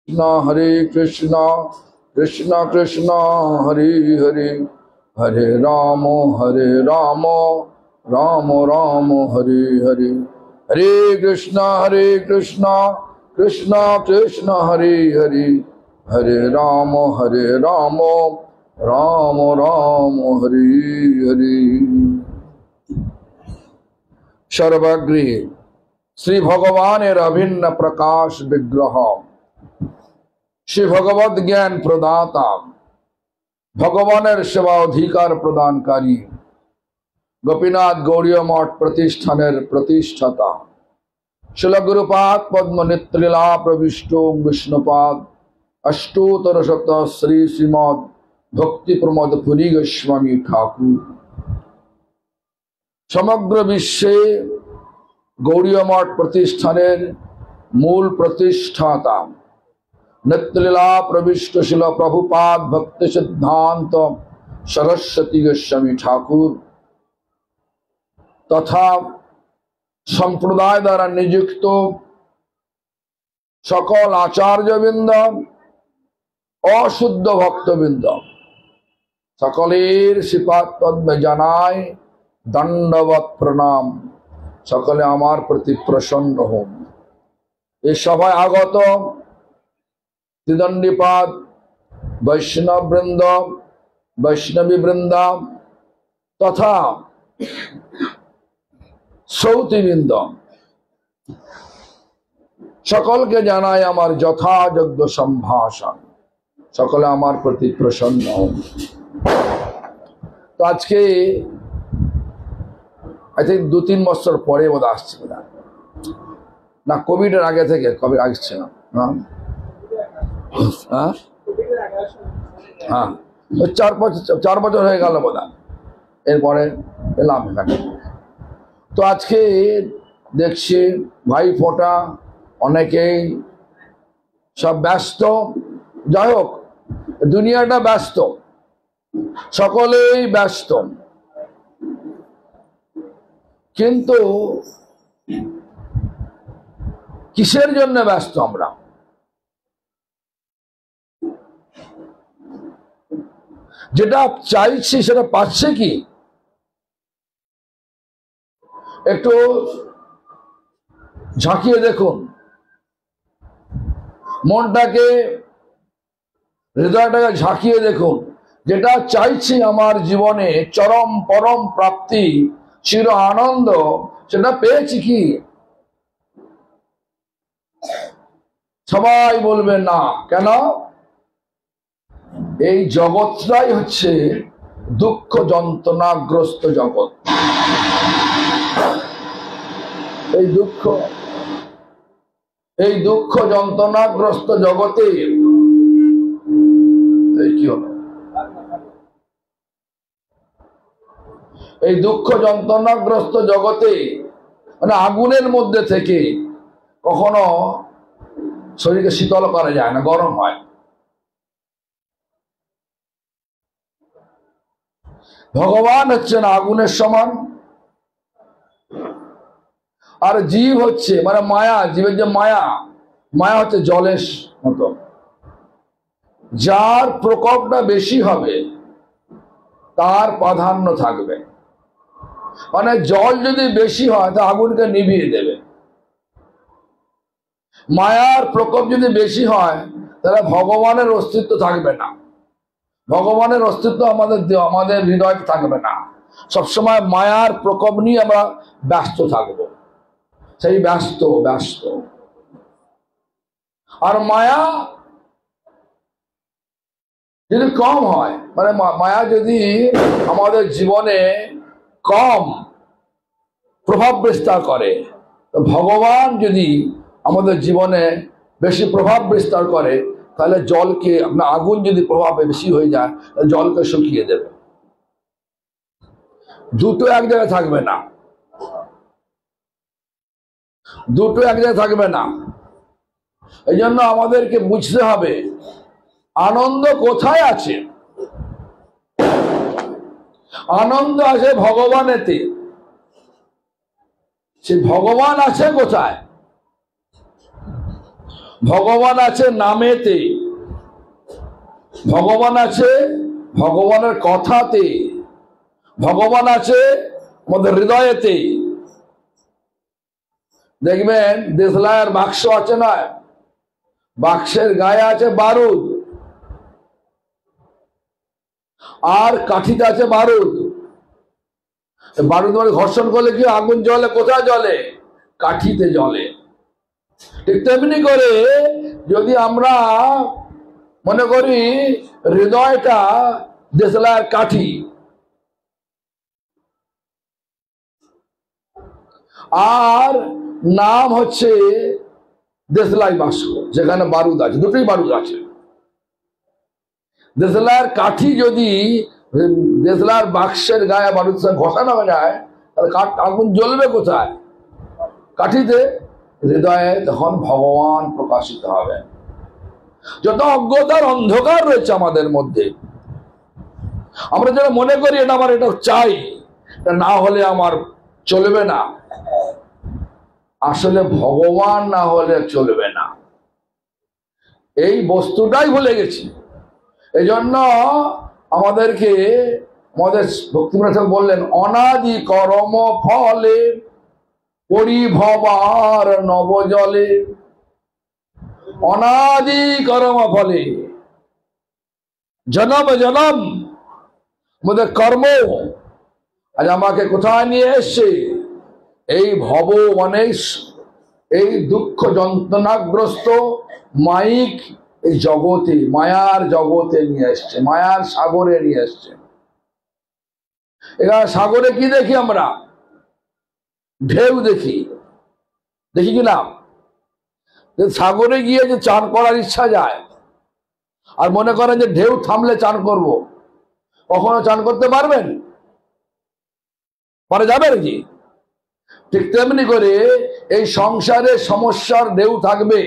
Hare Krishna, Krishna Krishna, Hare Hare, Hare Rama, Rama Rama, Hare Hare. Hare Krishna, Krishna Krishna, Hare Hare, Hare Rama, Rama Rama, Hare Hare. Sarvagrihe Sri Bhagavan Abhinna Prakash Vigraha Shri Bhagavad Gyan Pradata Bhagavan Seva Adhikar Pradankari Gopinath Gauriya Math Pratishthaner Pratisthata Srila Gurupad Padma Nitrila Pravishto Vishnupad Ashtottara Shata Sri Srimad Bhakti Pramod Puri Goswami Thakur সমগ্র বিশ্বে গৌড়ীয় মঠ প্রতিষ্ঠানের মূল প্রতিষ্ঠাতা নিত্যলীলা প্রবিষ্ট শিল প্রভুপাদ ভক্তি সিদ্ধান্ত সরস্বতী গোস্বামী ঠাকুর তথা সম্প্রদায় দ্বারা নিযুক্ত সকল আচার্যবৃন্দ অশুদ্ধ ভক্তবৃন্দ সকলের শ্রীপাদ পদ্মে জানায় দণ্ডবত প্রণাম সকলে আমার প্রতি প্রসন্ন হন এই সভায় আগত ত্রিদণ্ডীপাদ বৈষ্ণব বৃন্দ বৈষ্ণবী বৃন্দা তথা শ্রৌতৃবৃন্দ সকলকে জানাই আমার যথাযোগ্য সম্ভাষণ সকলে আমার প্রতি প্রসন্ন হন তো আজকে I think 2-3 বছর পরে বোধ আসছে না কোভিড এর আগে থেকে কবে আসছে না হ্যাঁ 4 বছর হয়ে গেল বোধ এরপরে এলাম এখানে তো আজকে দেখছি ভাই ফোঁটা অনেকেই সব ব্যস্ত যাই হোক দুনিয়াটা ব্যস্ত সকলেই ব্যস্ত কিন্তু কিসের জন্য ব্যস্ত আমরা যেটা চাইছি সেটা পাচ্ছে কি একটু ঝাঁকিয়ে দেখুন মনটাকে হৃদয়টাকে ঝাঁকিয়ে দেখুন যেটা চাইছি আমার জীবনে চরম পরম প্রাপ্তি চির আনন্দ সেটা পেয়েছি কি সবাই বলবে না কেন এই জগৎটাই হচ্ছে দুঃখ যন্ত্রণাগ্রস্ত জগৎ এই দুঃখ যন্ত্রণাগ্রস্ত জগতে কি হলো এই দুঃখ যন্ত্রণাগ্রস্ত জগতে মানে আগুনের মধ্যে থেকে কখনো শরীরকে শীতল করা যায় না গরম হয় ভগবান হচ্ছেন আগুনের সমান আর জীব হচ্ছে মানে মায়া জীবের যে মায়া হচ্ছে জলের মতো যার প্রকোপটা বেশি হবে তার প্রাধান্য থাকবে মানে জল যদি বেশি হয় তা আগুনকে নিভিয়ে দেবে মায়ার প্রকোপ যদি বেশি হয় তাহলে ভগবানের অস্তিত্ব থাকবে না ভগবানের অস্তিত্ব আমাদের হৃদয়ে থাকবে না সবসময় মায়ার প্রকোপ নিয়ে আমরা ব্যস্ত থাকব সেই ব্যস্ত আর মায়া যদি কম হয় মানে মায়া যদি আমাদের জীবনে কম প্রভাব বিস্তার করে তো ভগবান যদি আমাদের জীবনে বেশি প্রভাব বিস্তার করে তাহলে জলকে আপনার আগুন যদি প্রভাব বেশি হয়ে যায় জলকে শুকিয়ে দেবে দুটো এক জায়গায় থাকবে না এই জন্য আমাদেরকে বুঝতে হবে আনন্দ কোথায় আছে আনন্দ আছে ভগবানেতে সে ভগবান আছে কোথায় ভগবান আছে নামেতে, ভগবান আছে ভগবানের কথাতে, ভগবান আছে আমাদের হৃদয়েতে। দেখবেন দেশলাইয়ের বাক্স আছে না, বাক্সের গায়ে আছে বারুদ, আর কাঠিতে আছে বারুদ। বারুদ মানে ঘর্ষণ করলে কি আগুন জ্বলে? কোথায় জ্বলে? কাঠিতে জ্বলে। ঠিক তেমনি করে যদি আমরা মনে করি হৃদয়টা দেশলাইয়ের কাঠি, আর নাম হচ্ছে দেশলাই বাক্স, যেখানে বারুদ আছে, দুটোই বারুদ আছে। দেশলাইয়ের কাঠি যদি দেশলাইয়ের বাক্সের গায়ে বারুদ ঘষানো যায়, তাহলে আগুন জ্বলবে কোথায়? কাঠিতে। হৃদয়ে তখন ভগবান প্রকাশিত হবে। যত অজ্ঞতার অন্ধকার রয়েছে আমাদের মধ্যে, আমরা যেটা মনে করি এটা আমার, এটা চাই, এটা না হলে আমার চলবে না, আসলে ভগবান না হলে চলবে না, এই বস্তুটাই ভুলে গেছি। এই জন্য আমাদেরকে আমাদের ভক্তিমূলক বললেন, অনাদি কর্ম ফলে পরিভবার নবজলে। অনাদি কর্ম ফলে, জনম জনম আমাদের কর্ম আজ আমাকে কোথায় নিয়ে এসছে? এই ভব অনেশ, এই দুঃখ যন্ত্রণাগ্রস্ত মাইক এই জগতে, মায়ার জগতে নিয়ে এসছে, মায়ার সাগরে নিয়ে এসছে। এখানে সাগরে কি দেখি আমরা? ঢেউ দেখি, দেখি কিনা? সাগরে গিয়ে যে চান করার ইচ্ছা যায়, আর মনে করেন যে ঢেউ থামলে চান করব, কখনো চান করতে পারবেন? পরে যাবে নাকি? ঠিক তেমনি করে এই সংসারে সমস্যার ঢেউ থাকবে।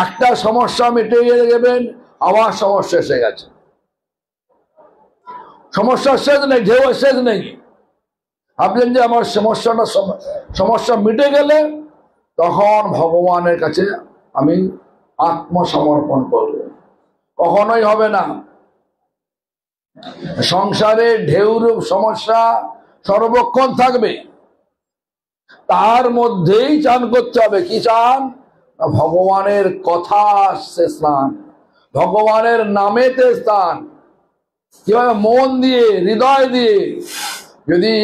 একটা সমস্যা মিটে গেলেন, আবার সমস্যা এসে গেছে। সমস্যার শেষ নেই, ঢেউ শেষ নেই। ভাবলেন যে আমার সমস্যা মিটে গেলে তখন ভগবানের কাছে আমি আত্মসমর্পণ করব, কখনোই হবে না। সংসারে ঢেউরূপ সমস্যা সর্বক্ষণ থাকবে, তার মধ্যেই চান করতে হবে। কি চান? ভগবানের কথা আসছে স্নান, ভগবানের নামেতে স্থান। কিভাবে? মন দিয়ে, হৃদয় দিয়ে যদি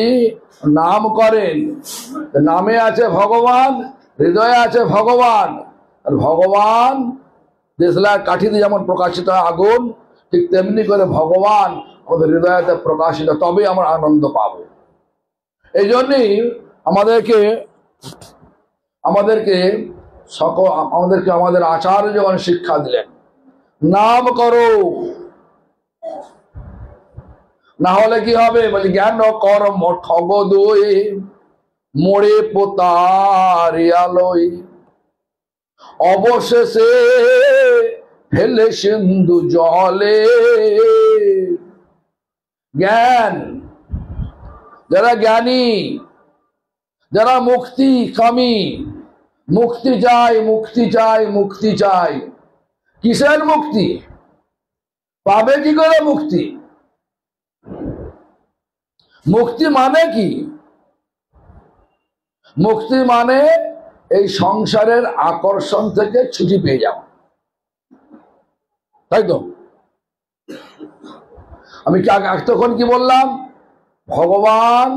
নাম করেন, নামে আছে ভগবান, হৃদয়ে আছে ভগবান। আর ভগবান দেশলাইয়ের কাঠিতে যেমন প্রকাশিত আগুন, ঠিক তেমনি করে ভগবান আমাদের হৃদয়তে প্রকাশিত, তবেই আমরা আনন্দ পাব। এই জন্যই আমাদেরকে আমাদের আচার্য যখন শিক্ষা দিলেন, নাম করো, না হলে কি হবে? বলি জ্ঞান কর্ম ঠগ দই, মোড়ে পোতারিয়ালয়, অবশেষে ফেলে সিন্ধু জলে। জ্ঞান, যারা জ্ঞানী, যারা মুক্তি কামী, মুক্তি চাই, মুক্তি চাই, মুক্তি চাই। কিসের মুক্তি? পাবে কি করে মুক্তি? মুক্তি মানে কি? মুক্তি মানে এই সংসারের আকর্ষণ থেকে ছুটি পেয়ে যাওয়া, তাই তো? আমি তখন কি বললাম? ভগবান,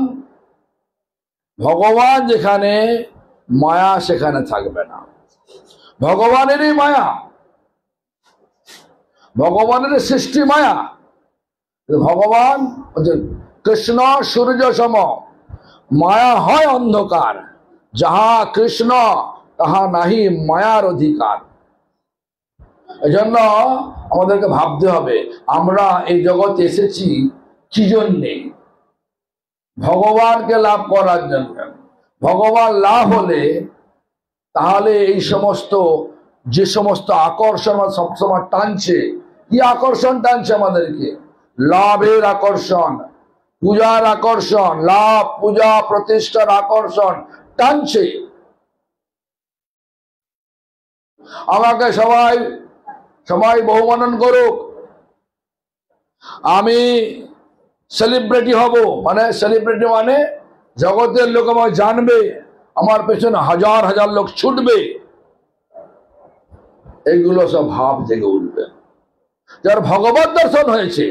ভগবান যেখানে মায়া সেখানে থাকবে না। ভগবানেরই মায়া, ভগবানের সৃষ্টি মায়া। ভগবান কৃষ্ণ সূর্য সম, মায়া হয় অন্ধকার, যাহা কৃষ্ণ তাহা নাহি মায়ার অধিকার। এজন্য আমাদেরকে ভাবতে হবে আমরা এই জগতে এসেছি কি জন্যে? ভগবানকে লাভ করার জন্য। ভগবান লাভ হলে তাহলে এই সমস্ত যে সমস্ত আকর্ষণ সবসময় টানছে, কি আকর্ষণ টানছে আমাদেরকে? লাভের আকর্ষণ, পূজার আকর্ষণ, লাভ পূজা প্রতিষ্ঠার আকর্ষণ টানছে। আমাকে সবাই সবাই বহুমানন করুক, আমি সেলিব্রিটি হব, মানে সেলিব্রিটি মানে জগতের লোক আমাকে জানবে, আমার পেছনে হাজার হাজার লোক ছুটবে, এইগুলো সব ভাব জেগে উঠবে। যার ভগবত দর্শন হয়েছে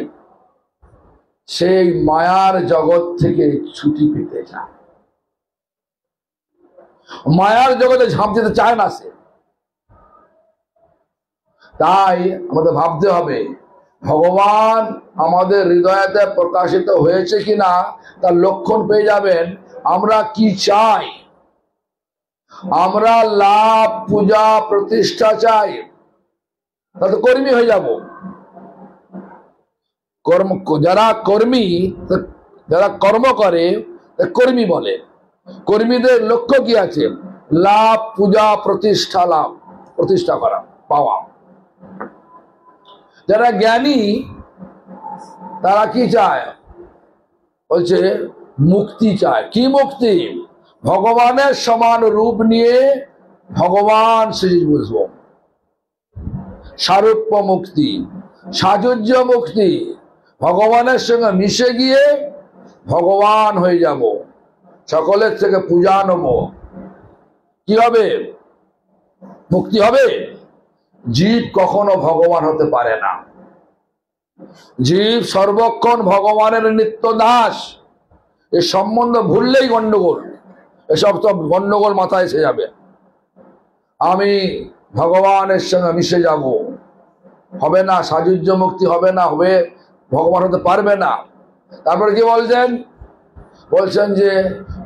সেই মায়ার জগৎ থেকে ছুটি পেতে চায়, মায়ার জগতে ঝাঁপ দিতে চায় না সে। তাই আমাদের ভাবতে হবে ভগবান আমাদের হৃদয়তে প্রকাশিত হয়েছে কিনা তার লক্ষণ পেয়ে যাবেন। আমরা কি চাই? আমরা লাভ, পূজা, প্রতিষ্ঠা চাই, তাতে কর্মী হয়ে যাব। কর্ম, যারা কর্মী, যারা কর্ম করে কর্মী বলে। কর্মীদের লক্ষ্য কি আছে? লাভ, পূজা, প্রতিষ্ঠা, লাভ প্রতিষ্ঠা করা, পাওয়া। যারা জ্ঞানী তারা কি চায়? বলছে মুক্তি চায়। কি মুক্তি? ভগবানের সমান রূপ নিয়ে ভগবান শ্রী বুঝবো, সারূপ্য মুক্তি, সাযুজ্য মুক্তি, ভগবানের সঙ্গে মিশে গিয়ে ভগবান হয়ে যাব, সকলের থেকে পূজা নেব। কি হবে? মুক্তি হবে। জীব কখনো ভগবান হতে পারে না। জীব সর্বক্ষণ ভগবানের নিত্য দাস। এ সম্বন্ধ ভুললেই গন্ডগোল, এসব সব গন্ডগোল মাথায় এসে যাবে। আমি ভগবানের সঙ্গে মিশে যাব, হবে না, সাযুজ্য মুক্তি হবে না, হবে ভগবান হতে পারবে না। তারপরে কি বলছেন? বলছেন যে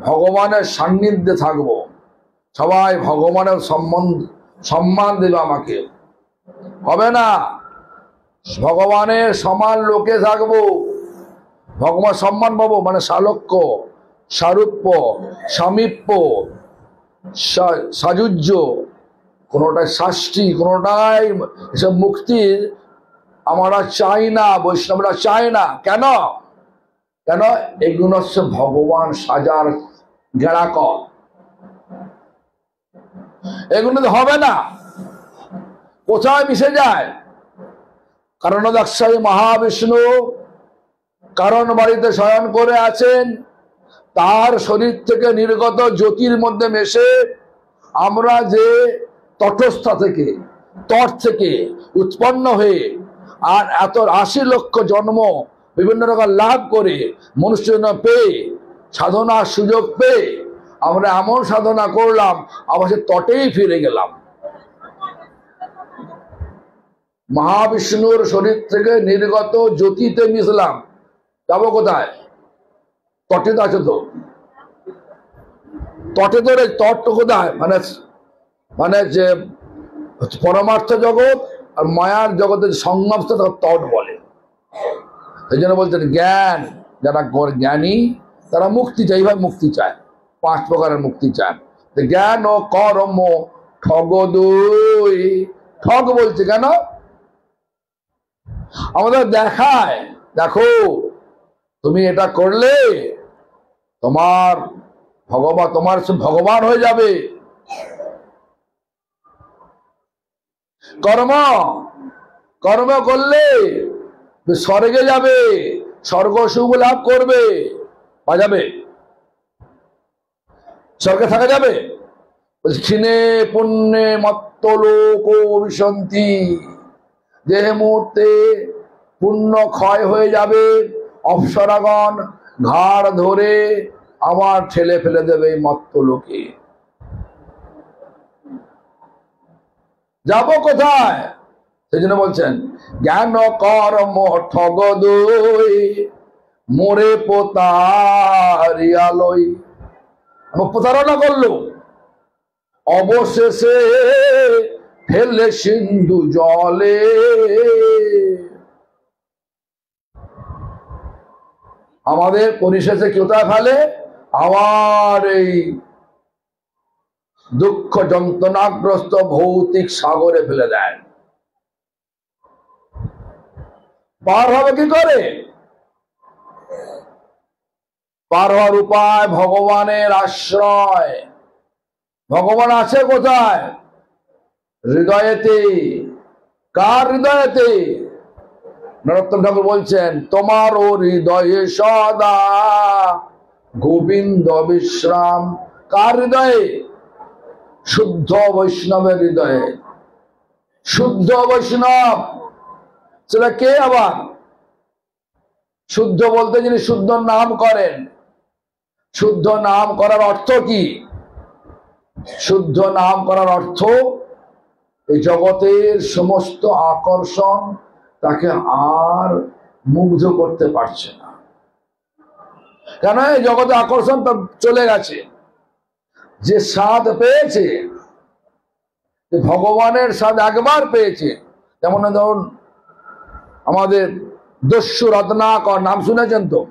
ভগবানের সান্নিধ্যে থাকবো, সবাই ভগবানের সম্মান দেবে আমাকে, হবে না। ভগবানের সমান লোকে থাকবো, ভগবান সম্মান পাবো, মানে সালক্য, সারূপ্য, সামীপ্য, সাযুজ্য, কোনোটাই শাস্তি, কোনোটাই এসব মুক্তির আমরা চাই না, বৈষ্ণবরা চাই না। কেন? কেন? এগুলো হচ্ছে ভগবান সাজার গেড়াকল, এগুলো হবে না। কোথায় মিশে যায়? কারণ দাক্ষায়ী মহাবিষ্ণু কারণ বাড়িতে শয়ন করে আছেন, তার শরীর থেকে নির্গত জ্যোতির মধ্যে মেশে আমরা যে তটস্থা থেকে, তট থেকে উৎপন্ন হয়ে আর এত ৮০ লক্ষ জন্ম বিভিন্ন রকম লাভ করে মনুষ্য পেয়ে, সাধনার সুযোগ পেয়ে আমরা এমন সাধনা করলাম, আবার সে তটেই ফিরে গেলাম। মহাবিষ্ণুর শরীর থেকে নির্গত জ্যোতিতে মিশলাম, যাবো কোথায়? তটে তো আছে, তো তটে তো, তট তো কোথায়? মানে মানে যে পরমার্থ জগৎ আর মায়ার জগতের সংগম তট বলে। এই জন্য বলছেন জ্ঞান, যারা জ্ঞানী তারা মুক্তি চাই। এইভাবে মুক্তি চায়, ৫ প্রকারের মুক্তি চান। জ্ঞান ও কর্ম ঠগ দুই। ঠগ বলছে কেন? আমাদের দেখায়, দেখো তুমি এটা করলে তোমার তোমার ভগবান হয়ে যাবে। কর্ম, কর্ম করলে স্বর্গে যাবে, স্বর্গ সুখ লাভ করবে, বাজাবে, স্বর্গে থাকা যাবে। ক্ষীণে পুণ্যে মত্ত লোক বিশন্তি, যে মুহূর্তে পুণ্য ক্ষয় হয়ে যাবে, অপ্সরাগণ ঘাড় ধরে আবার ঠেলে ফেলে দেবে মত্ত লোকে। যাব কোথায়? সেই জন্য বলছেন জ্ঞান কর্ম ঠগ দুই, মোরে পোতারিয়ালই। প্রতারণা করলো, অবশেষে ফেলে সিন্ধু জলে। আমাদের পরিশেষে কোথায় ফেলে? আবার এই দুঃখ যন্ত্রণাগ্রস্ত ভৌতিক সাগরে ফেলে দেয়। পার হবে কি করে? পার হওয়ার উপায় ভগবানের আশ্রয়। ভগবান আছে কোথায়? হৃদয়েতে। কার হৃদয়েতে? নরোত্তম ঠাকুর বলছেন, তোমারও হৃদয়ে সদা গোবিন্দ বিশ্রাম। কার হৃদয়ে? শুদ্ধ বৈষ্ণবের হৃদয়ে। শুদ্ধ বৈষ্ণব সেটা কে আবার? শুদ্ধ বলতে যিনি শুদ্ধ নাম করেন। শুদ্ধ নাম করার অর্থ কি? শুদ্ধ নাম করার অর্থ এই জগতের সমস্ত আকর্ষণ তাকে আর মুগ্ধ করতে পারছে না। কেন? এই জগতে আকর্ষণ তো চলে গেছে। যে স্বাদ পেয়েছে, ভগবানের স্বাদ একবার পেয়েছে, যেমন ধরুন আমাদের দস্যু রত্নাকর, নাম শুনেছেন তো?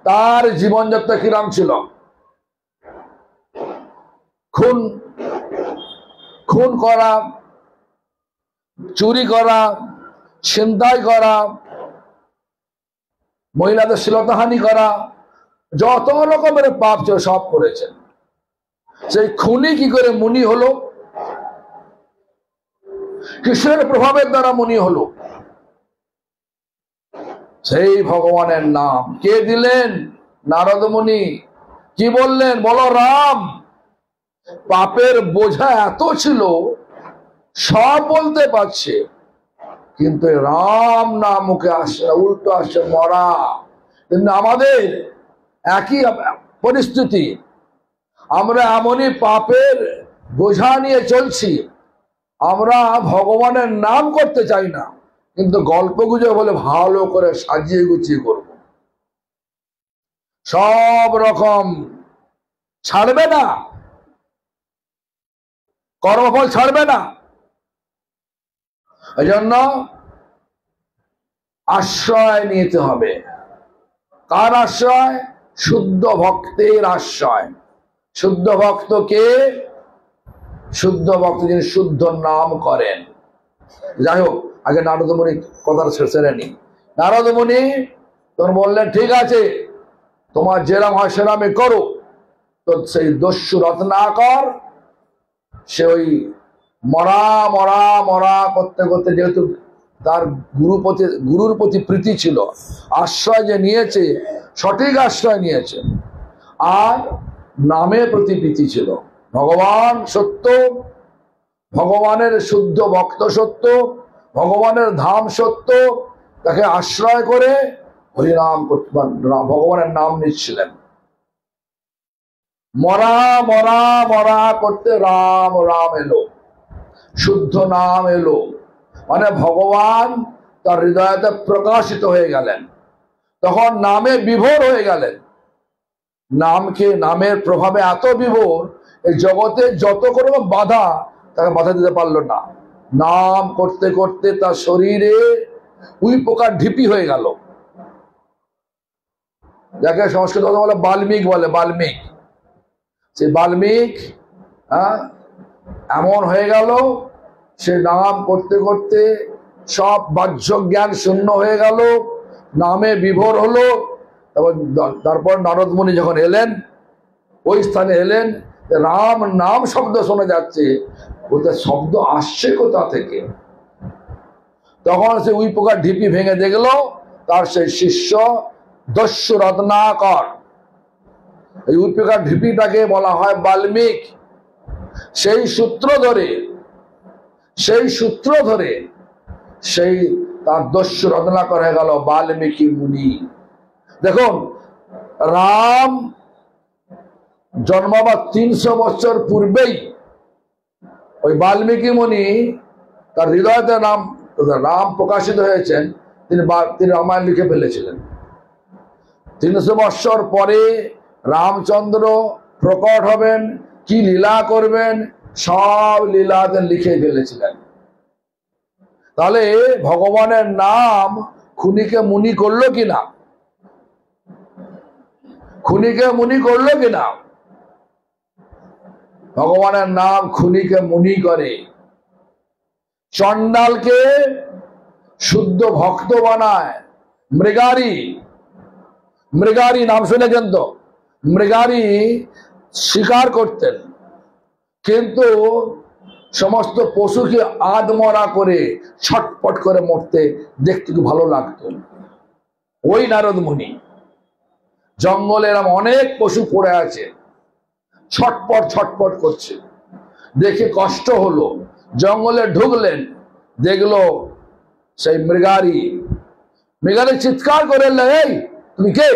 তার জীবনযাত্রা কিরাম ছিল? খুন খুন করা, চুরি করা, ছিনতাই করা, মহিলাদের শ্লীলতাহানি করা, যত রকমের পাপ ছিল সব করেছেন। সেই খুনি কি করে মুনি হলো? কিসের প্রভাবের দ্বারা মুনি হলো? সেই ভগবানের নাম। কে দিলেন? নারদ মুনি। কি বললেন? বলো রাম। পাপের বোঝা এত ছিল, সব বলতে পারছে, কিন্তু রাম নাম মুখে আসছে না, উল্টো আসছে মরা। কিন্তু আমাদের একই পরিস্থিতি। আমরা এমনই পাপের বোঝা নিয়ে চলছি, আমরা ভগবানের নাম করতে চাই না, কিন্তু গল্প গুজব বলে ভালো করে সাজিয়ে গুছিয়ে করব। সব রকম ছাড়বে না, কর্মফল ছাড়বে না। এই জন্য আশ্রয় নিতে হবে। কার আশ্রয়? শুদ্ধ ভক্তের আশ্রয়। শুদ্ধ ভক্ত কে? শুদ্ধ ভক্ত যিনি শুদ্ধ নাম করেন। যাই হোক, আগে নারদ মুনি কথাটা শেষে নি। নারদ মুনি তখন বললেন, ঠিক আছে, তোমার যেরাম হয় সেরামে করো। তো সেই দস্যু রত্নাকর সে ওই মরা মরা মরা করতে করতে, যেহেতু তার গুরুর প্রতি প্রীতি ছিল, আশ্রয় যে নিয়েছে সঠিক আশ্রয় নিয়েছে, আর নামের প্রতি প্রীতি ছিল। ভগবান সত্য, ভগবানের শুদ্ধ ভক্ত সত্য, ভগবানের ধাম সত্য, তাকে আশ্রয় করে হরিনাম ভগবানের নাম নিচ্ছিলেন। মরা মরা মরা করতে রাম রাম এলো, শুদ্ধ নাম এলো, মানে ভগবান তার হৃদয়তে প্রকাশিত হয়ে গেলেন। তখন নামে বিভোর হয়ে গেলেন। নামের প্রভাবে এত বিভোর, এই জগতে যত কোনো বাধা তাকে বাধা দিতে পারলো না। নাম করতে করতে তার শরীরে উই পোকার ঢিপি হয়ে গেল, যাকে সংস্কৃত বলে বাল্মিক বলে। বাল্মিক, সে বাল্মিক এমন হয়ে গেল, সে নাম করতে করতে সব বাহ্য জ্ঞান শূন্য হয়ে গেল, নামে বিভোর হলো। তারপর নারদ মুনি যখন এলেন, ওই স্থানে এলেন, রাম নাম শব্দ শোনা যাচ্ছে, ওদের শব্দ আসছে কোথা থেকে? তখন সে উই পোকার ঢিপি ভেঙে দেখলো তার সেই শিষ্য দস্যু রত্নাকর। এই উই পোকার ঢিপিটাকে বলা হয় বাল্মিক। সেই সূত্র ধরে সেই তার দস্যু রত্নাকর হয়ে গেল বাল্মীকি মুনি। দেখুন, রাম জন্মাবার 300 বছর পূর্বেই ওই বাল্মীকি মুনি তার হৃদয়তে রাম প্রকাশিত হয়েছেন, তিনি রামায়ণ লিখে ফেলেছিলেন। 300 বছর পরে রামচন্দ্র প্রকট হবেন, কি লীলা করবেন, সব লীলাতে লিখে ফেলেছিলেন। তাহলে ভগবানের নাম খুনিকে মুনি করলো কিনা? খুনিকে মুনি করলো কিনা? ভগবানের নাম খুনিকে মুনি করে। চন্ডালকে শুদ্ধ ভক্ত বানায়। মৃগারী নাম শুনেছেন তো? মৃগারী শিকার করতেন, কিন্তু সমস্ত পশুকে আধমরা করে ছটপট করে মরতে দেখতে খুব ভালো লাগতো। ওই নারদ মুনি জঙ্গলে এরম অনেক পশু পড়ে আছে, ছটপট ছটপট করছে, দেখে কষ্ট হলো। জঙ্গলে ঢুকলেন, দেখলো সেই মৃগারি চিৎকার করে, এই তুমি কে?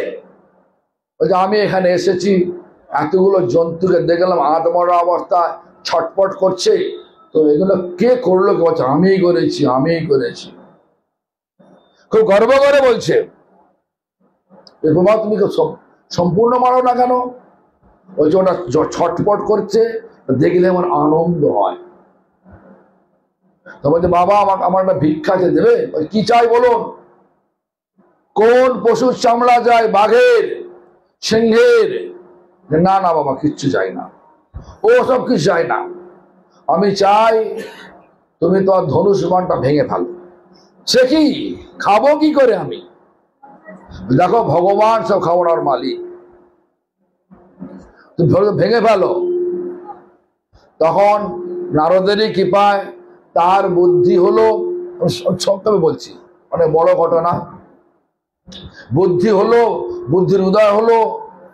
বলছে আমি এখানে এসেছি, এতগুলো জন্তুকে দেখলাম আধমরা অবস্থায় ছটপট করছে, তো এগুলো কে করলো? বলছে আমিই করেছি, আমিই করেছি। খুব গর্ব করে বলছে, বাবা তুমি সম্পূর্ণ মারো না কেন? বলছে ওটা ছটপট করছে, দেখলে আমার আনন্দ হয়। তো বলছে বাবা আমার একটা ভিক্ষা আছে, দেবে? কি চাই বলুন? কোন পশুর চামড়া যায়? বাঘের, সিংহের? না না বাবা, কিচ্ছু চাই না, ও সব কিছু চাই না, আমি চাই তুমি তো ধনুষ বাণটা ভেঙে ফেলো। সে কি, খাবো কি করে আমি? দেখো ভগবান সব খাওয়ানোর মালিক, তুমি ভেঙে ফেলো। তখন নারদেরই কৃপায় তার বুদ্ধি হলো, সংক্ষেপে বলছি, অনেক বড় ঘটনা, বুদ্ধি হলো, বুদ্ধির উদয় হলো,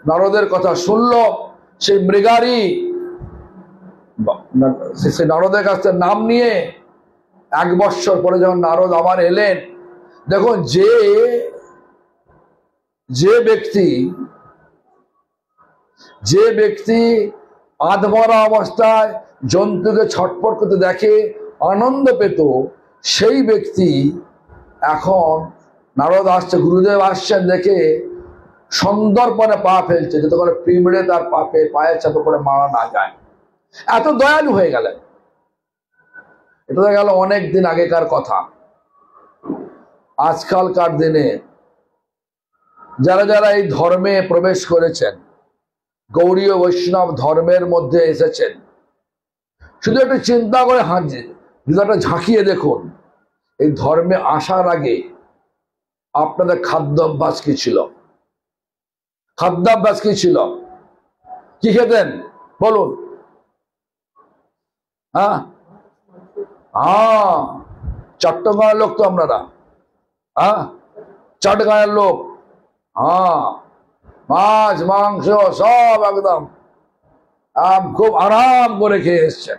নারদের কথা শুনলো। সেই মৃগারি সে নারদের কাছ থেকে নাম নিয়ে 1 বৎসর পরে যখন নারদ আবার এলেন, দেখুন যে ব্যক্তি আধমরা অবস্থায় জন্তুকে ছটপট করতে দেখে আনন্দ পেত, সেই ব্যক্তি এখন নারদ আসছে, গুরুদেব আসছেন দেখে সন্দর্পণে পা ফেলছে, যাতে করে পিঁমড়ে তার পায়ে চাপে করে মারা না যায়। এত দয়ালু হয়ে গেলেন। এটা গেল অনেক দিন আগেকার কথা। আজকালকার দিনে যারা যারা এই ধর্মে প্রবেশ করেছেন, গৌড়ীয় বৈষ্ণব ধর্মের মধ্যে এসেছেন, শুধু একটু চিন্তা করে হৃদয়টা ঝাঁকিয়ে দেখুন, এই ধর্মে আসার আগে আপনাদের খাদ্যাভ্যাস কি ছিল? খাদ্যাভ্যাস কি ছিল? কি খেতেন বলুন? হ্যাঁ, চট্টগ্রামের লোক তো আপনারা, হ্যাঁ চট্টগ্রামের লোক, মাছ মাংস সব একদম খুব আরাম করে খেয়ে এসছেন।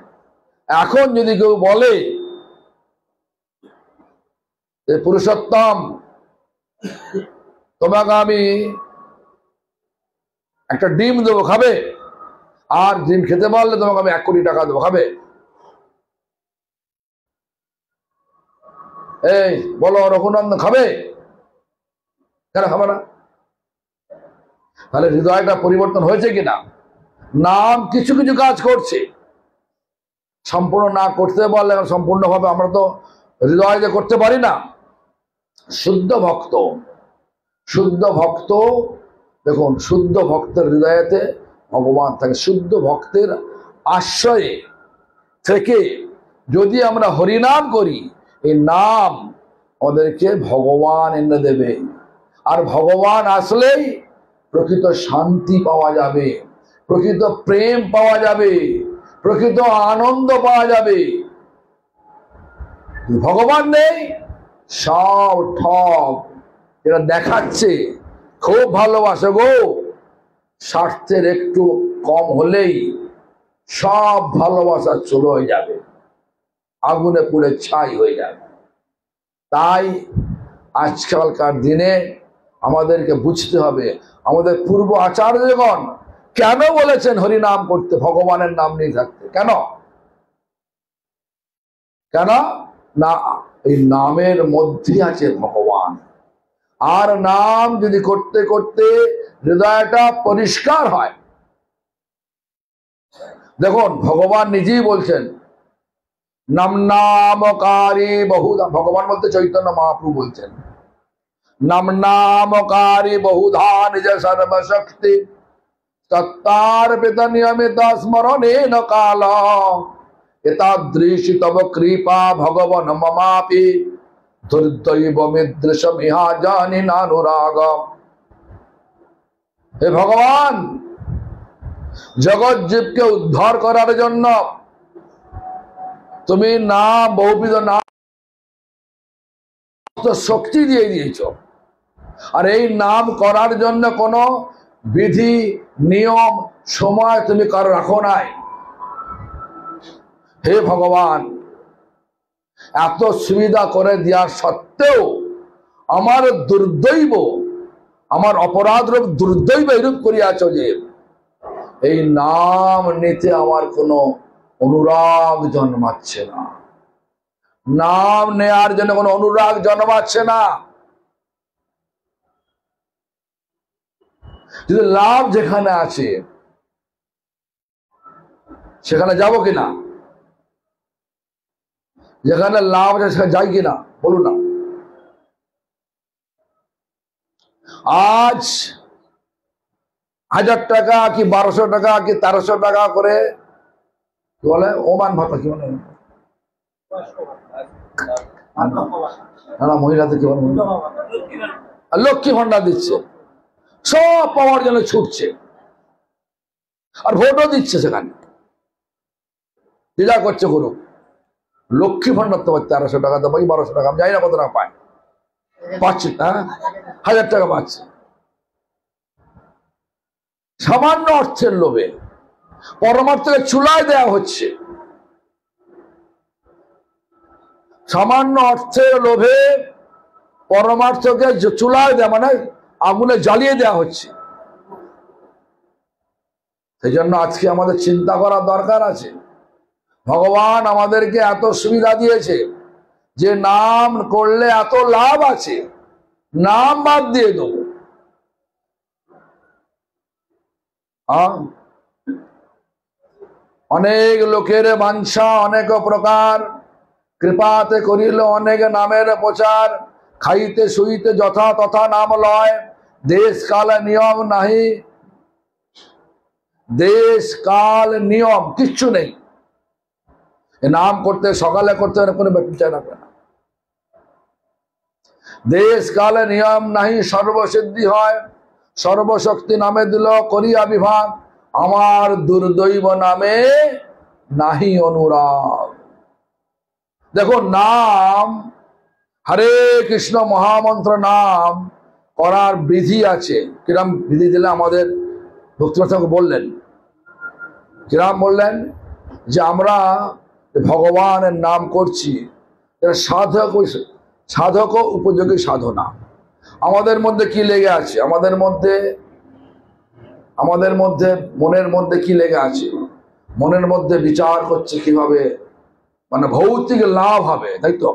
এখন যদি কেউ বলে পুরুষোত্তম তোমাকে আমি একটা ডিম দেবো, খাবে? আর ডিম খেতে পারলে তোমাকে আমি 1 কোটি টাকা দেবো, খাবে? এই বলো রঘুনন্দন খাবে? কেন খাবে না? তাহলে হৃদয়টা পরিবর্তন হয়েছে কিনা? নাম কিছু কিছু কাজ করছে, সম্পূর্ণ না করতে পারলে সম্পূর্ণভাবে আমরা তো হৃদয় যে করতে পারি না। শুদ্ধ ভক্ত দেখুন, শুদ্ধ ভক্তের হৃদয়েতে ভগবান থাকে। শুদ্ধ ভক্তের আশ্রয়ে থেকে যদি আমরা হরিনাম করি, এই নাম আমাদেরকে ভগবান এনে দেবে। আর ভগবান আসলেই প্রকৃত শান্তি পাওয়া যাবে, প্রকৃত প্রেম পাওয়া যাবে, প্রকৃত আনন্দ পাওয়া যাবে। ভগবান নেই, সব ঠক। এরা দেখাচ্ছে খুব ভালোবাসে গো, স্বার্থের একটু কম হলেই সব ভালোবাসা চলে যাবে, আগুনে পুড়ে ছাই হয়ে যাবে। তাই আজকালকার দিনে আমাদেরকে বুঝতে হবে, আমাদের পূর্ব আচার্যগণ কেন বলেছেন হরিনাম করতে, ভগবানের নাম নিয়ে থাকতে? কেন না, এই নামের মধ্যে আছে ভগবান। আর নাম যদি করতে করতে হৃদয়টা পরিষ্কার হয়, দেখুন ভগবান নিজেই বলছেন নামনামকারী বহুধা, ভগবান বলতে চৈতন্য মহাপ্রভু বলছেন নামনামকারী বহুধা নিজ সর্বশক্তি তত্তার্পিত নিয়মিত স্মরণেন কাল এতাদৃশি তব কৃপা ভগবান মমাপি দুর্দৈবমিদৃশম ইহা জানি নানুরাগ। হে ভগবান, জগৎ জীবকে উদ্ধার করার জন্য তুমি নাম, বহুবিধ নাম শক্তি দিয়ে দিয়েছ। আর এই নাম করার জন্য কোনো বিধি নিয়ম সময় তুমি কারো রাখো নাই। হে ভগবান, এত সুবিধা করে দেওয়ার সত্ত্বেও আমার দুর্দৈব, আমার অপরাধ রূপ দুর্দৈব এরূপ করিয়াছ যে এই নাম নিতে আমার কোনো অনুরাগ জন্মাচ্ছে না, নাম নেয়ার জন্য কোনো অনুরাগ জন্মাচ্ছে না। যদি লাভ যেখানে আছে সেখানে যাব কিনা? যেখানে লাভ আছে সেখানে যাই কিনা বলুন না। আজ 1000 টাকা কি 1200 টাকা কি 1300 টাকা করে বলে ওমান ভাতা, কি বলে মহিলাদের কি বলে, লক্ষ্মী ভান্ডার দিচ্ছে, সব পাওয়ার জন্য ছুটছে, আর ভোটও দিচ্ছে। সেখানে যা করছে করুক, লক্ষ্মী ভান্ডার তো 1300 টাকা তো পাই, 1200 টাকা আমি জানি না কত টাকা পায়, পাচ্ছে, হ্যাঁ 1000 টাকা পাচ্ছে। সামান্য অর্থের লোভে পরমার্থকে চুলায় দেওয়া হচ্ছে। সামান্য অর্থের লোভে পরমার্থকে চুলায় দেওয়া মানে আগুনে জ্বালিয়ে দেওয়া হচ্ছে। সেই জন্য আজকে আমাদের চিন্তা করার দরকার আছে। ভগবান আমাদেরকে এত সুবিধা দিয়েছে যে নাম করলে এত লাভ আছে, নাম বাদ দিয়ে দেবো। অনেক লোকের বাঞ্ছা অনেক প্রকার, কৃপাতে করিল অনেক নামের প্রচার। খাইতে শুইতে যথা তথা নাম লয়, দেশ কাল নিয়ম নাহি, দেশ কাল নিয়ম কিচ্ছু নেই। নাম করতে সকালে করতে কোনো বিচার না। দেশ কালে নিয়ম নাহি, সর্বসিদ্ধি হয়, সর্বশক্তি নামে দিল করিয়া বিভাগ, আমার দুর্দৈব নামে নাহি অনুরাগ। দেখো নাম, হরে কৃষ্ণ মহামন্ত্র নাম করার বিধি আছে। কিরাম বিধি দিলে আমাদের ভক্তিনাথ বললেন, কিরাম বললেন যে আমরা ভগবানের নাম করছি, সাধক সাধক উপযোগী সাধনা। আমাদের মধ্যে কি লেগে আছে? আমাদের মধ্যে মনের মধ্যে কি লেগে আছে? মনের মধ্যে বিচার করছে কিভাবে মানে ভৌতিক লাভ হবে, তাই তো?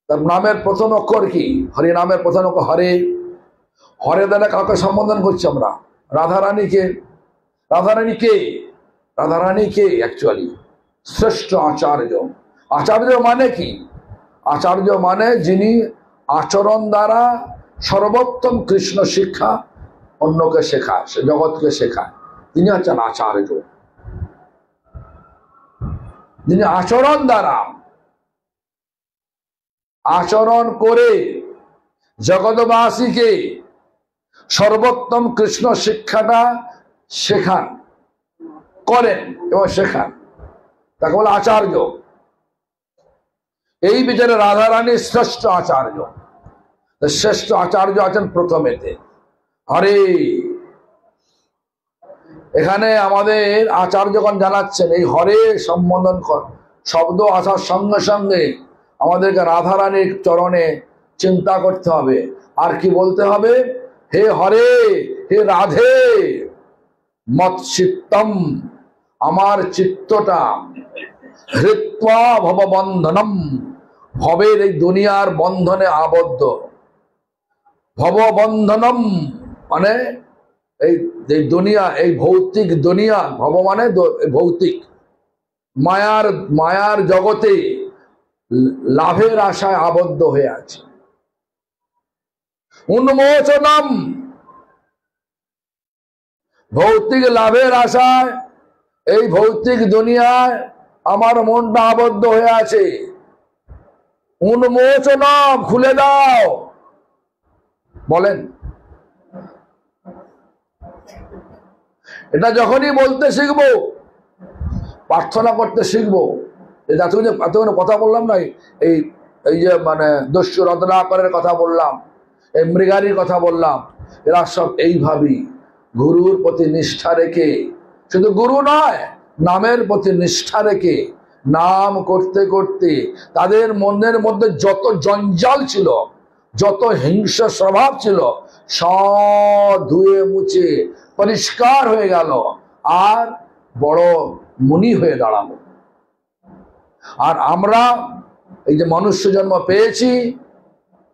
তার নামের প্রথম অক্ষর কি? হরি নামের প্রথম অক্ষর হরে। হরে দ্বারা কাকে সম্বোধন করছি আমরা? রাধারানীকে। রাধারানী কে? রাধারানী কে অ্যাকচুয়ালি? শ্রেষ্ঠ আচার্য। আচার্য মানে কি? আচার্য মানে যিনি আচরণ দ্বারা সর্বোত্তম কৃষ্ণ শিক্ষা অন্যকে শেখায়, সে জগৎকে শেখায়, তিনি হচ্ছেন আচার্য। যিনি আচরণ দ্বারা আচরণ করে জগৎবাসীকে সর্বোত্তম কৃষ্ণ শিক্ষাটা শেখান, করেন এবং শেখান, তাকে বলে আচার্য। এই বিচারে রাধারানী শ্রেষ্ঠ আচার্য। শ্রেষ্ঠ আচার্য আছেন প্রথমেতে হরে। এখানে আমাদের আচার্যগণ জানাচ্ছেন এই হরে সম্বোধন শব্দ আসার সঙ্গে সঙ্গে আমাদেরকে রাধারানীর চরণে চিন্তা করতে হবে। আর কি বলতে হবে? হে হরে, হে রাধে, মৎ চিত্তম, আমার চিত্তটা হৃত্বা ভববন্ধনম, ভবের এই দুনিয়ার বন্ধনে আবদ্ধ। ভববন্ধনম মানে এই দুনিয়া, এই ভৌতিক দুনিয়া, ভব মানে ভৌতিক মায়ার জগতে লাভের আশায় আবদ্ধ হয়ে আছে। উন্মোচনম, ভৌতিক লাভের আশায় এই ভৌতিক দুনিয়ায় আমার মনটা আবদ্ধ হয়ে আছে। উন্মোচনম, খুলে দাও। বলেন এটা যখনই বলতে শিখবো, প্রার্থনা করতে শিখবো, এতক্ষণ কথা বললাম না, এই এই যে মানে দস্যু রত্নাকরের কথা বললাম, এই মৃগারীর কথা বললাম, এরা সব এইভাবেই গুরুর প্রতি নিষ্ঠা রেখে, শুধু গুরু নয়, নামের প্রতি নিষ্ঠা রেখে নাম করতে করতে তাদের মনের মধ্যে যত জঞ্জাল ছিল, যত হিংস্র স্বভাব ছিল, সব ধুয়ে মুছে পরিষ্কার হয়ে গেল, আর বড় মুনি হয়ে দাঁড়াবো। আর আমরা এই যে মনুষ্য জন্ম পেয়েছি,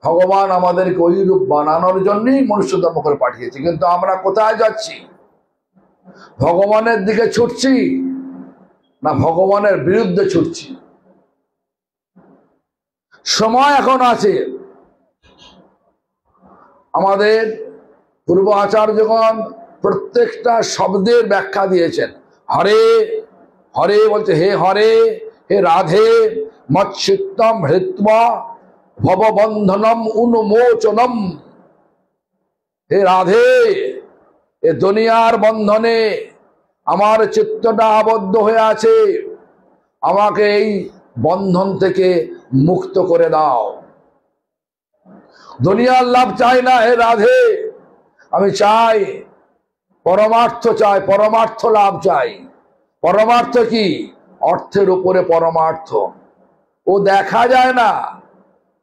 ভগবান আমাদেরকে ওই রূপ বানানোর জন্যই মনুষ্য জন্ম করে পাঠিয়েছি। কিন্তু আমরা কোথায় যাচ্ছি? ভগবানের দিকে ছুটছি না ভগবানের বিরুদ্ধে ছুটছি? সময় এখন আছে। আমাদের পূর্ব আচার্যগণ প্রত্যেকটা শব্দের ব্যাখ্যা দিয়েছেন। হরে হরে বলছে, হে হরে, হে রাধে, মচ্ছিত্তম হৃত্বা ভববন্ধনম উন্মোচনম। হে রাধে, এ দুনিয়ার বন্ধনে আমার চিত্তটা আবদ্ধ হয়ে আছে, আমাকে এই বন্ধন থেকে মুক্ত করে দাও। দুনিয়ার লাভ চাই না হে রাধে, আমি চাই পরমার্থ, চাই পরমার্থ লাভ চাই। পরমার্থ কি? অর্থের উপরে পরমার্থ। ও দেখা যায় না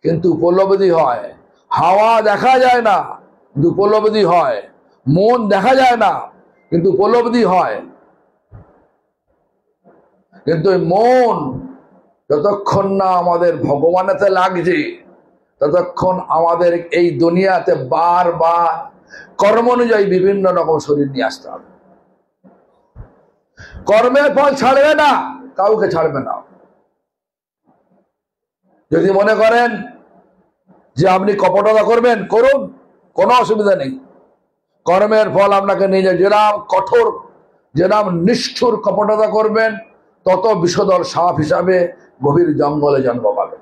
কিন্তু উপলব্ধি হয়। হাওয়া দেখা যায় না কিন্তু উপলব্ধি হয়। মন দেখা যায় না কিন্তু উপলব্ধি হয়। কিন্তু মন যতক্ষণ না আমাদের ভগবানেতে লাগছে, ততক্ষণ আমাদের এই দুনিয়াতে বারবার কর্ম অনুযায়ী বিভিন্ন রকম শরীর নিয়ে আসতে হবে। কর্মের ফল ছাড়বে না, কাউকে ছাড়বে না। যদি মনে করেন যে আপনি কপটতা করবেন, করুন, কোনো অসুবিধা নেই। কর্মের ফল আপনাকে নিয়ে যায়। যেরাম কঠোর, যেরাম নিষ্ঠুর কপটতা করবেন, তত বিষধর সাপ হিসাবে গভীর জঙ্গলে জন্ম পাবেন।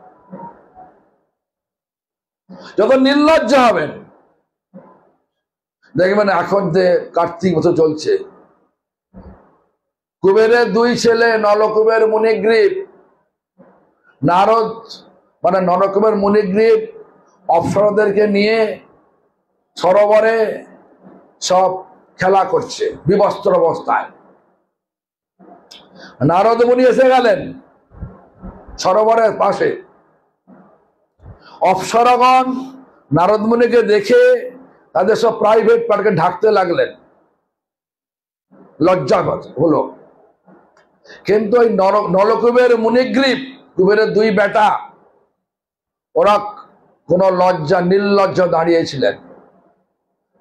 যত নির্লজ্জ হবেন, দেখবেন এখন যে কার্তিক বছর চলছে, কুবেরের দুই ছেলে নলকুবের মুনিগ্রীব, নারদ মানে নরকুবের মুনিগ্রীব অপ্সরদেরকে নিয়ে সরোবরে সব খেলা করছে বিবস্ত্র অবস্থায়। নারদ মুনি এসে গেলেন সরোবরের পাশে। অপ্সরগণ নারদ মুনিকে দেখে তাদের সব প্রাইভেট পার্কে ঢাকতে লাগলেন, লজ্জা হলো। কিন্তু ওই নলকুবের মুনিগ্রীব, কুবেরের দুই বেটা, ওরা কোন লজ্জা, নির্লজ্জ দাঁড়িয়েছিলেন।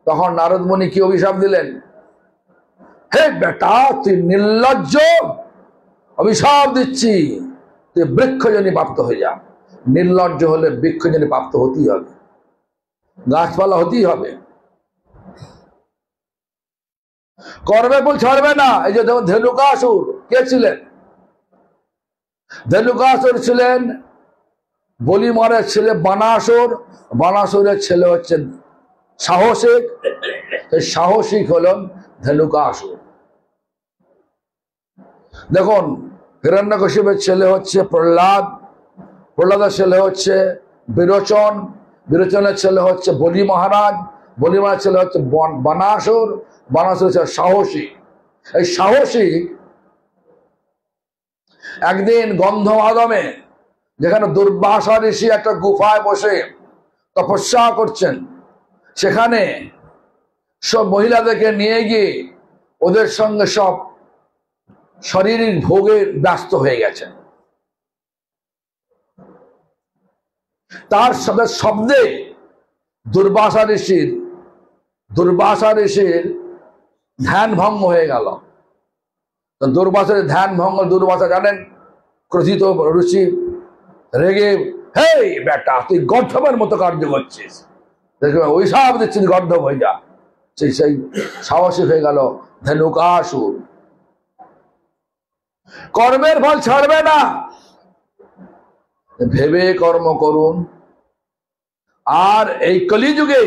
তখন নারদ মুনি কি অভিশাপ দিলেন? হে বেটা, তুই নির্লজ্জ, অভিশাপ দিচ্ছি, তুই বৃক্ষজনী প্রাপ্ত হয়ে যা। নির্লজ্জ হলে বৃক্ষজনী প্রাপ্ত হতেই হবে, গাছপালা হতেই হবে। কর্মের ফল ছাড়বে না। এই যে যেমন ধেনুকাসুর, কে ছিলেন? ধেনুকাসুর ছিলেন বলিমারের ছেলে বানাসুর। বানাসুরের ছেলে হচ্ছেন সাহসিক। সাহসিক হলেন ধেনুকাসুর। দেখুন, হিরণ্যকশিপের ছেলে হচ্ছে প্রহ্লাদ, প্রহ্লাদের ছেলে হচ্ছে বিরোচন, বিরোচনের ছেলে হচ্ছে বলি মহারাজ, বলি মহারাজের ছেলে হচ্ছে বানাসুর, বানাসুর ছেলে সাহসী। এই সাহসিক একদিন গন্ধমাদমে, যেখানে দুর্বাসা ঋষি একটা গুফায় বসে তপস্যা করছেন, সেখানে সব মহিলাদেরকে নিয়ে গিয়ে ওদের সঙ্গে সব শারীরিক ভোগে ব্যস্ত হয়ে গেছেন। তার সাথে শব্দে দুর্বাসা ঋষির ধ্যান ভঙ্গ হয়ে গেল। দুর্বাসার ধ্যান ভঙ্গ, দুর্বাসা জানেন ক্রোধিত ঋষি রেগে, হে বেটা, তুই গর্ধবের মতো কার্য করছিস, দেখবে ওই সব দিচ্ছিস, গর্ধব হয়ে যা। সেই সাহসী হয়ে গেল ধেনুকাসুর। কর্মের ফল ছাড়বে না, ভেবে কর্ম করুন। আর এই কলিযুগে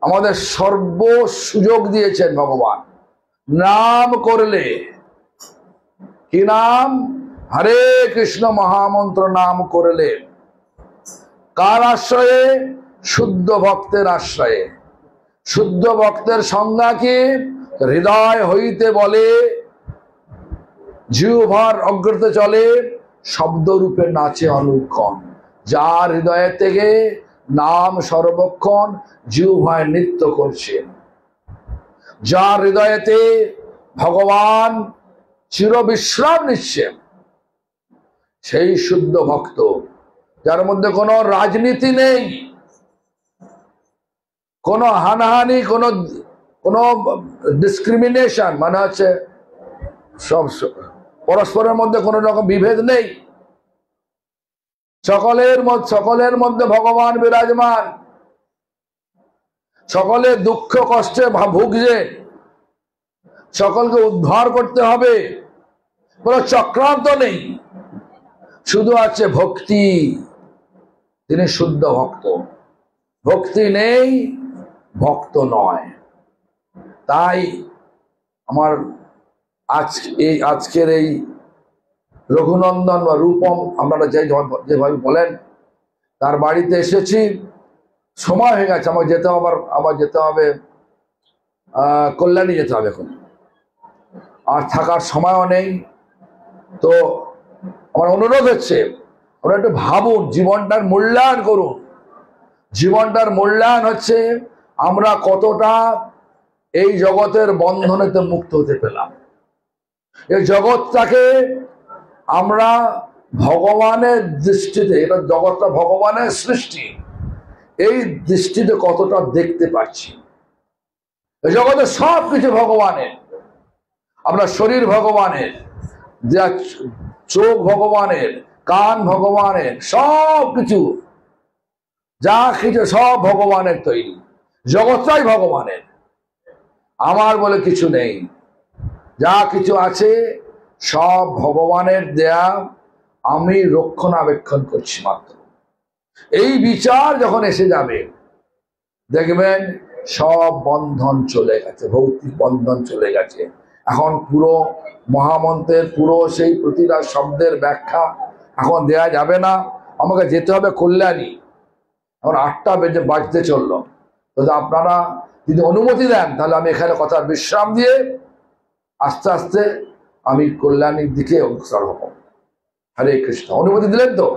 আমাদের সর্ব সুযোগ দিয়েছেন ভগবান। নাম করলে, কি নাম? হরে কৃষ্ণ মহামন্ত্র নাম করলে। কার আশ্রয়ে? শুদ্ধ ভক্তের আশ্রয়ে। শুদ্ধ ভক্তের সংজ্ঞা কি? হৃদয় হইতে বলে, জিহ্বার অগ্রতে চলে, শব্দরূপে নাচে অনুক্ষণ। যার হৃদয় থেকে নাম সর্বক্ষণ জিহ্বায় নৃত্য করছেন, যার হৃদয়েতে ভগবান চিরবিশ্রাম নিচ্ছেন, সেই শুদ্ধ ভক্ত, যার মধ্যে কোনো রাজনীতি নেই, কোনো হানাহানি, কোনো ডিসক্রিমিনেশন, মানে হচ্ছে সব পরস্পরের মধ্যে কোনো রকম বিভেদ নেই, সকলের মধ্যে ভগবান বিরাজমান, সকলে দুঃখ কষ্টে ভুগছে, সকলকে উদ্ধার করতে হবে, কোনো চক্রান্ত নেই, শুধু আছে ভক্তি। তিনি শুদ্ধ ভক্ত। ভক্তি নেই, ভক্ত নয়। তাই আমার আজকের এই রঘুনন্দন বা রূপম, আপনারা যেভাবে বলেন, তার বাড়িতে এসেছি। সময় হয়ে গেছে, আমাকে যেতে হবে, আবার যেতে হবে কল্যাণী যেতে হবে এখন, আর থাকার সময়ও নেই। তো আমার অনুরোধ হচ্ছে, আপনারা একটু ভাবুন, জীবনটার মূল্যায়ন করুন। জীবনটার মূল্যায়ন হচ্ছে আমরা কতটা এই জগতের বন্ধনেতে মুক্ত হতে পেলাম। এই জগৎটাকে আমরা ভগবানের দৃষ্টিতে, এটা জগৎটা ভগবানের সৃষ্টি, এই দৃষ্টিতে কতটা দেখতে পাচ্ছি। এই জগতে সব কিছু ভগবানের। আপনার শরীর ভগবানের, চোখ ভগবানের, কান ভগবানের, সব কিছু যা কিছু সব ভগবানের তৈরি। জগৎটাই ভগবানের, আমার বলে কিছু নেই। যা কিছু আছে সব ভগবানের দেয়া, আমি রক্ষণাবেক্ষণ করছি মাত্র। এই বিচার যখন এসে যাবে, দেখবেন সব বন্ধন চলে গেছে, ভৌতিক বন্ধন চলে গেছে। এখন পুরো মহামন্ত্রের পুরো সেই প্রতিটা শব্দের ব্যাখ্যা এখন দেয়া যাবে না। আমাকে যেতে হবে কল্যাণী, এখন 8টা বাজতে চললো। তো আপনারা যদি অনুমতি দেন, তাহলে আমি এখানে কথা বিশ্রাম দিয়ে আস্তে আস্তে আমি কল্যাণীর দিকে অগ্রসর হব। হরে কৃষ্ণ। অনুমতি দিলেন তো?